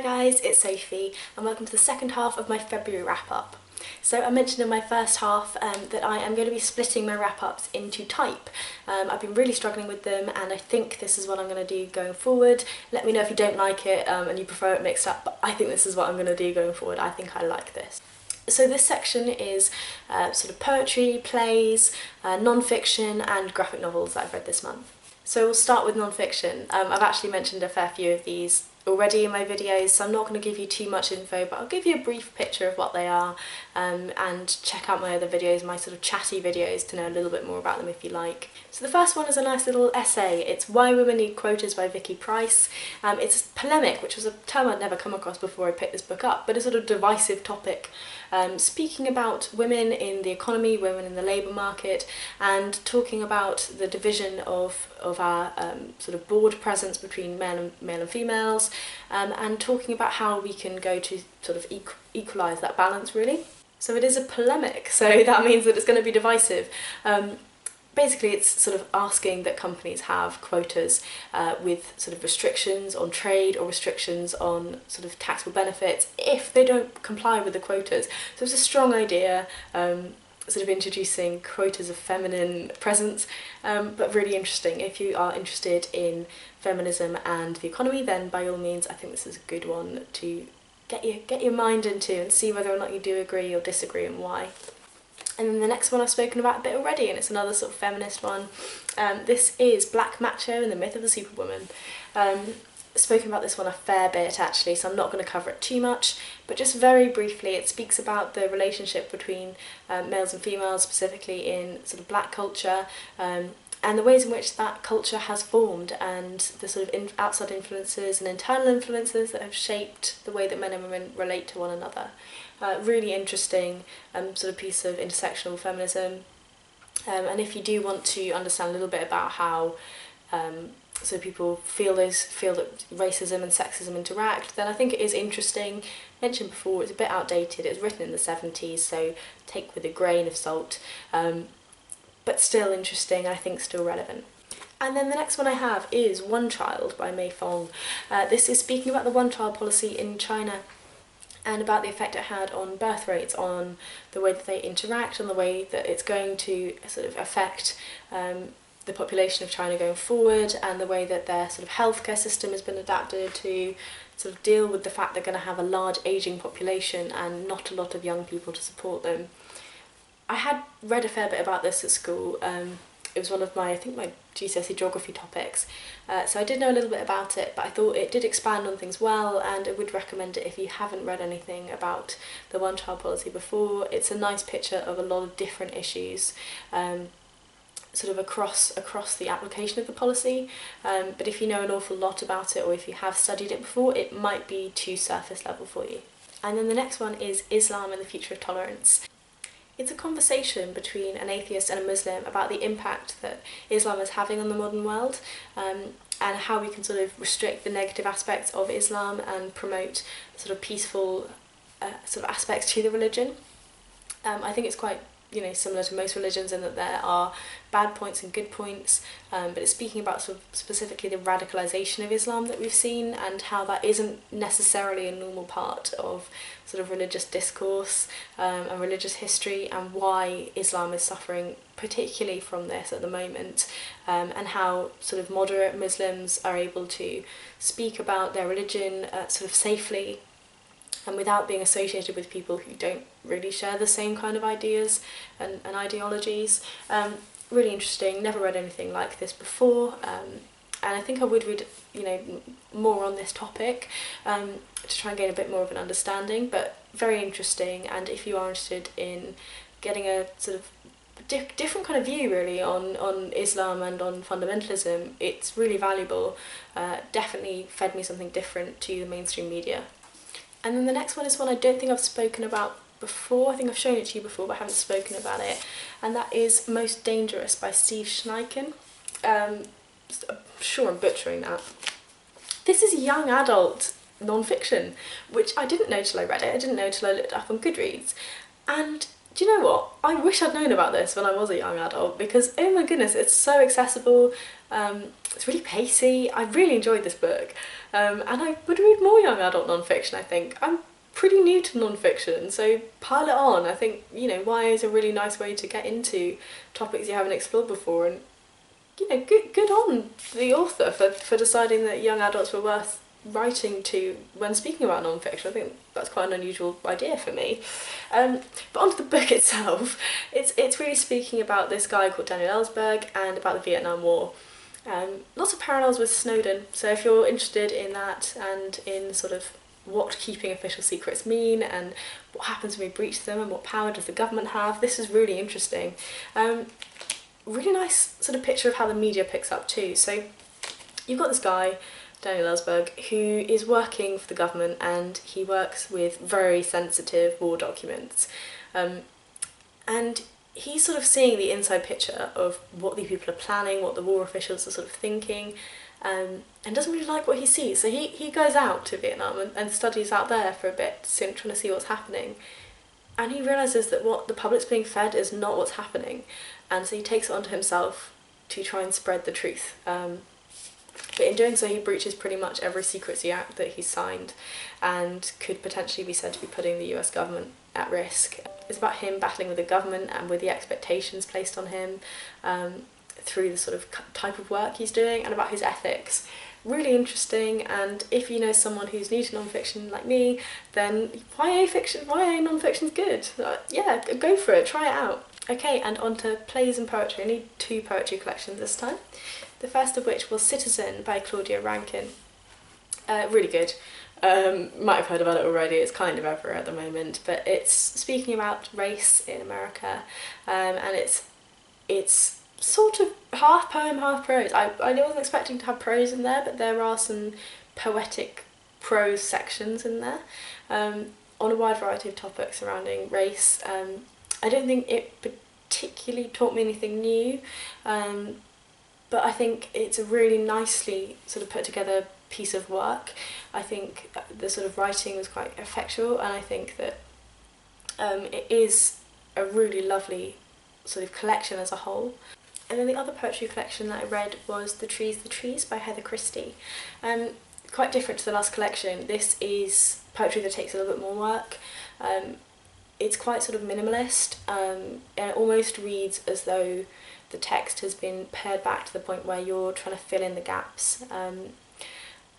guys, it's Sophie and welcome to the second half of my February wrap-up. So I mentioned in my first half that I am going to be splitting my wrap-ups into type. I've been really struggling with them and I think this is what I'm going to do going forward. Let me know if you don't like it and you prefer it mixed up, but I think this is what I'm going to do going forward. I think I like this. So this section is sort of poetry, plays, non-fiction and graphic novels that I've read this month. So we'll start with non-fiction. I've actually mentioned a fair few of these already in my videos, so I'm not going to give you too much info, but I'll give you a brief picture of what they are and check out my other videos, my sort of chatty videos, to know a little bit more about them if you like. So the first one is a nice little essay. It's Why Women Need Quotas by Vicky Pryce. It's polemic, which was a term I'd never come across before I picked this book up, but a sort of divisive topic, speaking about women in the economy, women in the labour market, and talking about the division of our sort of board presence between male and females, and talking about how we can go to sort of equalise that balance, really. So it is a polemic, so that means that it's going to be divisive. Basically it's sort of asking that companies have quotas with sort of restrictions on trade or restrictions on sort of taxable benefits if they don't comply with the quotas. So it's a strong idea, sort of introducing quotas of feminine presence, but really interesting. If you are interested in feminism and the economy, then by all means I think this is a good one to get your mind into and see whether or not you do agree or disagree and why. And then the next one I've spoken about a bit already, and it's another sort of feminist one. This is Black Macho and the Myth of the Superwoman. Spoken about this one a fair bit actually, so I'm not going to cover it too much, but just very briefly it speaks about the relationship between males and females, specifically in sort of black culture, and the ways in which that culture has formed, and the sort of outside influences and internal influences that have shaped the way that men and women relate to one another. Really interesting sort of piece of intersectional feminism, and if you do want to understand a little bit about how so people feel that racism and sexism interact, then I think it is interesting. Mentioned before, it's a bit outdated. It was written in the 70s, so take with a grain of salt, but still interesting, I think still relevant. And then the next one I have is One Child by Mei Fong. This is speaking about the one-child policy in China and about the effect it had on birth rates, on the way that they interact, on the way that it's going to sort of affect the population of China going forward, and the way that their sort of healthcare system has been adapted to sort of deal with the fact they're going to have a large ageing population and not a lot of young people to support them. I had read a fair bit about this at school. It was one of my, I think, my GCSE geography topics, so I did know a little bit about it, but I thought it did expand on things well, and I would recommend it if you haven't read anything about the one-child policy before. It's a nice picture of a lot of different issues, sort of across the application of the policy, but if you know an awful lot about it, or if you have studied it before, it might be too surface level for you. And then the next one is Islam and the Future of Tolerance. It's a conversation between an atheist and a Muslim about the impact that Islam is having on the modern world, and how we can sort of restrict the negative aspects of Islam and promote sort of peaceful sort of aspects to the religion. I think it's quite, you know, similar to most religions in that there are bad points and good points, but it's speaking about sort of specifically the radicalisation of Islam that we've seen, and how that isn't necessarily a normal part of sort of religious discourse and religious history, and why Islam is suffering particularly from this at the moment, and how sort of moderate Muslims are able to speak about their religion sort of safely and without being associated with people who don't really share the same kind of ideas and ideologies. Really interesting, never read anything like this before, and I think I would read, you know, more on this topic to try and gain a bit more of an understanding, but very interesting. And if you are interested in getting a sort of different kind of view really on Islam and on fundamentalism, it's really valuable. Definitely fed me something different to the mainstream media. And then the next one is one I don't think I've spoken about before. I think I've shown it to you before, but I haven't spoken about it. And that is Most Dangerous by Sheinkin. I'm sure I'm butchering that. This is young adult non-fiction, which I didn't know till I read it. I didn't know till I looked it up on Goodreads. And do you know what? I wish I'd known about this when I was a young adult, because oh my goodness, it's so accessible, it's really pacey. I really enjoyed this book, and I would read more young adult non-fiction, I think. I'm pretty new to non-fiction, so pile it on. I think, you know, YA is a really nice way to get into topics you haven't explored before, and, you know, good on the author for deciding that young adults were worth writing to when speaking about non-fiction. I think that's quite an unusual idea for me. But onto the book itself, it's really speaking about this guy called Daniel Ellsberg and about the Vietnam War. Lots of parallels with Snowden, so if you're interested in that and in sort of what keeping official secrets mean and what happens when we breach them and what power does the government have, this is really interesting. Really nice sort of picture of how the media picks up too. So you've got this guy, Daniel Ellsberg, who is working for the government, and he works with very sensitive war documents. And he's sort of seeing the inside picture of what these people are planning, what the war officials are sort of thinking, and doesn't really like what he sees. So he goes out to Vietnam and studies out there for a bit, trying to see what's happening. And he realises that what the public's being fed is not what's happening. And so he takes it onto himself to try and spread the truth. But in doing so, he breaches pretty much every secrecy act that he's signed, and could potentially be said to be putting the US government at risk. It's about him battling with the government and with the expectations placed on him through the sort of type of work he's doing, and about his ethics. Really interesting, and if you know someone who's new to non-fiction like me, then YA non-fiction's good. Yeah, go for it, try it out. Okay, and on to plays and poetry. I need 2 poetry collections this time. The first of which was Citizen by Claudia Rankin. Really good. Might have heard about it already, it's kind of everywhere at the moment, but it's speaking about race in America, and it's sort of half poem, half prose. I wasn't expecting to have prose in there, but there are some poetic prose sections in there, on a wide variety of topics surrounding race. I don't think it particularly taught me anything new, but I think it's a really nicely sort of put together piece of work. I think the sort of writing was quite effectual, and I think that it is a really lovely sort of collection as a whole. And then the other poetry collection that I read was The Trees by Heather Christie. Quite different to the last collection. This is poetry that takes a little bit more work. It's quite sort of minimalist, and it almost reads as though the text has been pared back to the point where you're trying to fill in the gaps.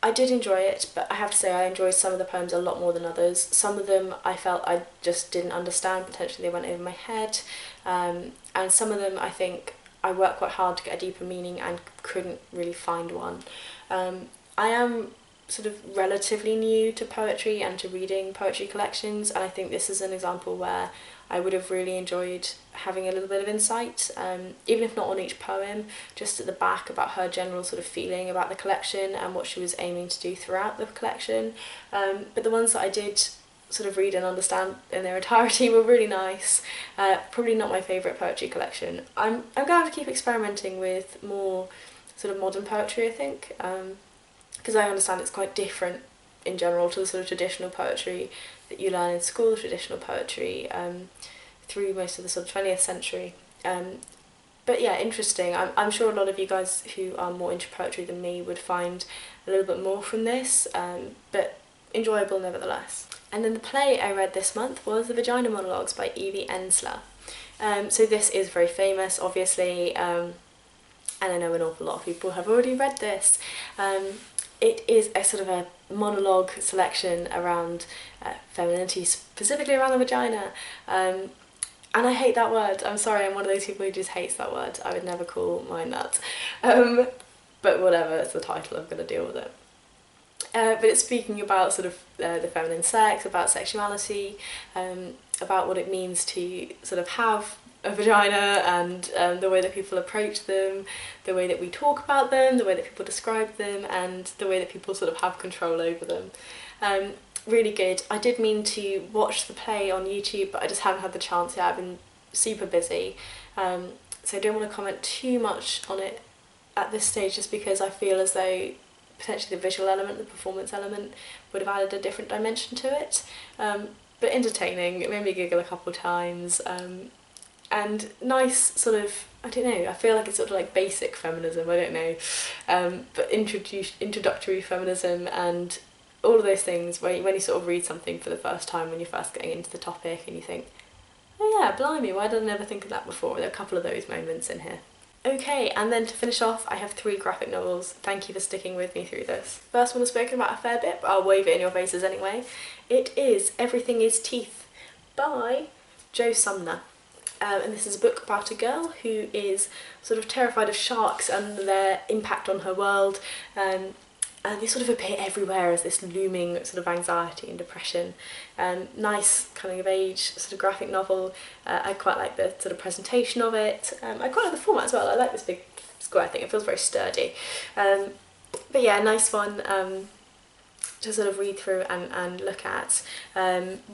I did enjoy it, but I have to say I enjoyed some of the poems a lot more than others. Some of them I felt I just didn't understand, potentially they went over my head, and some of them I think I worked quite hard to get a deeper meaning and couldn't really find one. I am sort of relatively new to poetry and to reading poetry collections, and I think this is an example where I would have really enjoyed having a little bit of insight, even if not on each poem, just at the back about her general sort of feeling about the collection and what she was aiming to do throughout the collection. But the ones that I did sort of read and understand in their entirety were really nice. Probably not my favourite poetry collection. I'm going to have to keep experimenting with more sort of modern poetry, I think, because I understand it's quite different in general to the sort of traditional poetry that you learn in school, traditional poetry through most of the sort of 20th century. But yeah, interesting. I'm sure a lot of you guys who are more into poetry than me would find a little bit more from this, but enjoyable nevertheless. And then the play I read this month was The Vagina Monologues by Ensler. So this is very famous, obviously, and I know an awful lot of people have already read this. It is a sort of a monologue selection around femininity, specifically around the vagina. And I hate that word. I'm sorry, I'm one of those people who just hates that word. I would never call mine that. But whatever, it's the title, I'm going to deal with it. But it's speaking about sort of the feminine sex, about sexuality, about what it means to sort of have a vagina, and the way that people approach them, the way that we talk about them, the way that people describe them, and the way that people sort of have control over them. Really good. I did mean to watch the play on YouTube, but I just haven't had the chance yet. I've been super busy, so I don't want to comment too much on it at this stage, just because I feel as though potentially the visual element, the performance element, would have added a different dimension to it. But but entertaining. It made me giggle a couple of times, and nice sort of, I don't know, I feel like it's sort of like basic feminism, I don't know, but introductory feminism and all of those things when you sort of read something for the first time when you're first getting into the topic and you think, oh yeah, blimey, why did I never think of that before? There are a couple of those moments in here. Okay, and then to finish off, I have 3 graphic novels. Thank you for sticking with me through this. First one I've spoken about a fair bit, but I'll wave it in your faces anyway. It is Everything is Teeth by Sumner. And this is a book about a girl who is sort of terrified of sharks and their impact on her world. And they sort of appear everywhere as this looming sort of anxiety and depression. Nice coming of age sort of graphic novel. I quite like the sort of presentation of it. I quite like the format as well. I like this big square thing. It feels very sturdy. But yeah, nice one to sort of read through and look at.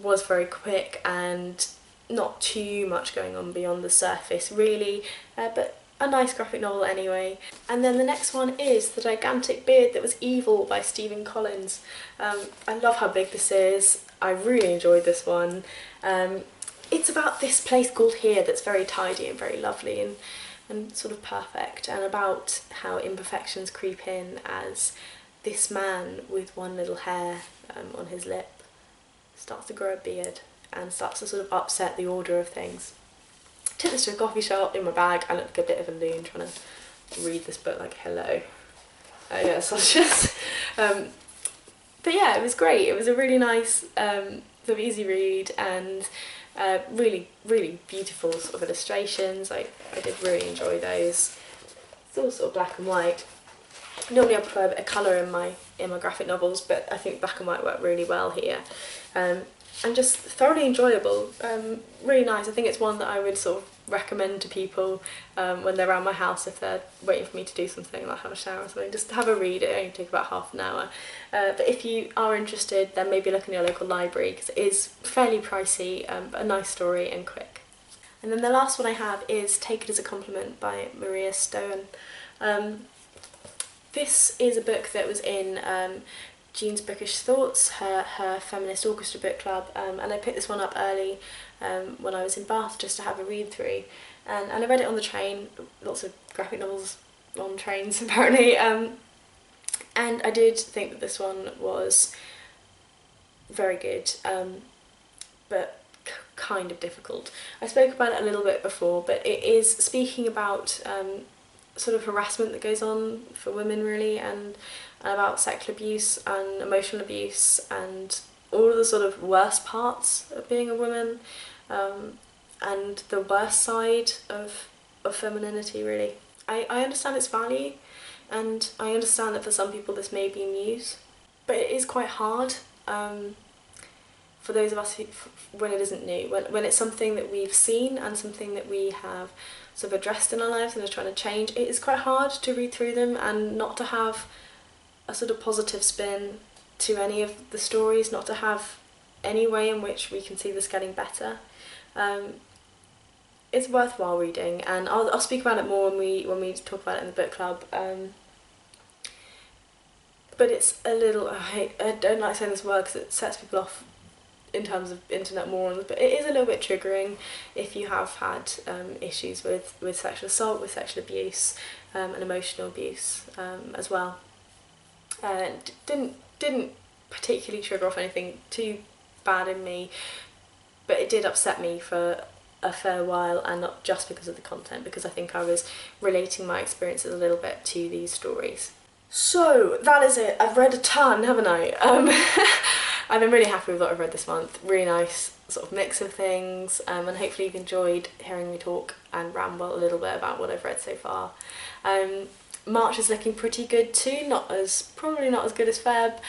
Was very quick and not too much going on beyond the surface really, but a nice graphic novel anyway. And then the next one is The Gigantic Beard That Was Evil by Stephen Collins. I love how big this is. I really enjoyed this one. It's about this place called here that's very tidy and very lovely and sort of perfect, and about how imperfections creep in as this man with one little hair on his lip starts to grow a beard and starts to sort of upset the order of things. Took this to a coffee shop in my bag. I looked like a bit of a loon trying to read this book like hello. Yeah, so just but yeah, it was great. It was a really nice sort of easy read and really beautiful sort of illustrations. I did really enjoy those. It's all sort of black and white. Normally I prefer a bit of colour in my graphic novels, but I think black and white work really well here. And just thoroughly enjoyable, really nice. I think it's one that I would sort of recommend to people when they're around my house if they're waiting for me to do something, like have a shower or something. Just have a read, it only take about half an hour. But if you are interested, then maybe look in your local library because it is fairly pricey, but a nice story and quick. And then the last one I have is Take It As a Compliment by Maria Stoian. This is a book that was in Jean's Bookish Thoughts, her feminist orchestra book club, and I picked this one up early when I was in Bath just to have a read through, and I read it on the train. Lots of graphic novels on trains apparently, and I did think that this one was very good, but kind of difficult. I spoke about it a little bit before, but it is speaking about sort of harassment that goes on for women really, and about sexual abuse and emotional abuse and all of the sort of worst parts of being a woman, and the worst side of femininity really. I understand its value, and I understand that for some people this may be news, but it is quite hard for those of us who, when it isn't new, when it's something that we've seen and something that we have sort of addressed in our lives and are trying to change. It is quite hard to read through them and not to have a sort of positive spin to any of the stories, not to have any way in which we can see this getting better. It's worthwhile reading, and I'll speak about it more when we talk about it in the book club. But it's a little, I don't like saying this word because it sets people off in terms of internet morons, but it is a little bit triggering if you have had issues with sexual assault, with sexual abuse, and emotional abuse as well. Didn't particularly trigger off anything too bad in me, but it did upset me for a fair while, and not just because of the content, because I think I was relating my experiences a little bit to these stories. So that is it. I've read a ton, haven't I? I've been really happy with what I've read this month. Really nice sort of mix of things, and hopefully you've enjoyed hearing me talk and ramble a little bit about what I've read so far. March is looking pretty good too, probably not as good as Feb,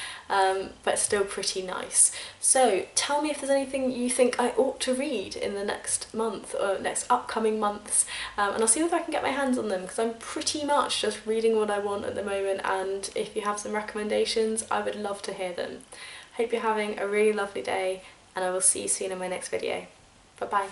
but still pretty nice. So tell me if there's anything you think I ought to read in the next month or next upcoming months, and I'll see if I can get my hands on them, because I'm pretty much just reading what I want at the moment, and if you have some recommendations I would love to hear them. Hope you're having a really lovely day, and I will see you soon in my next video. Bye bye.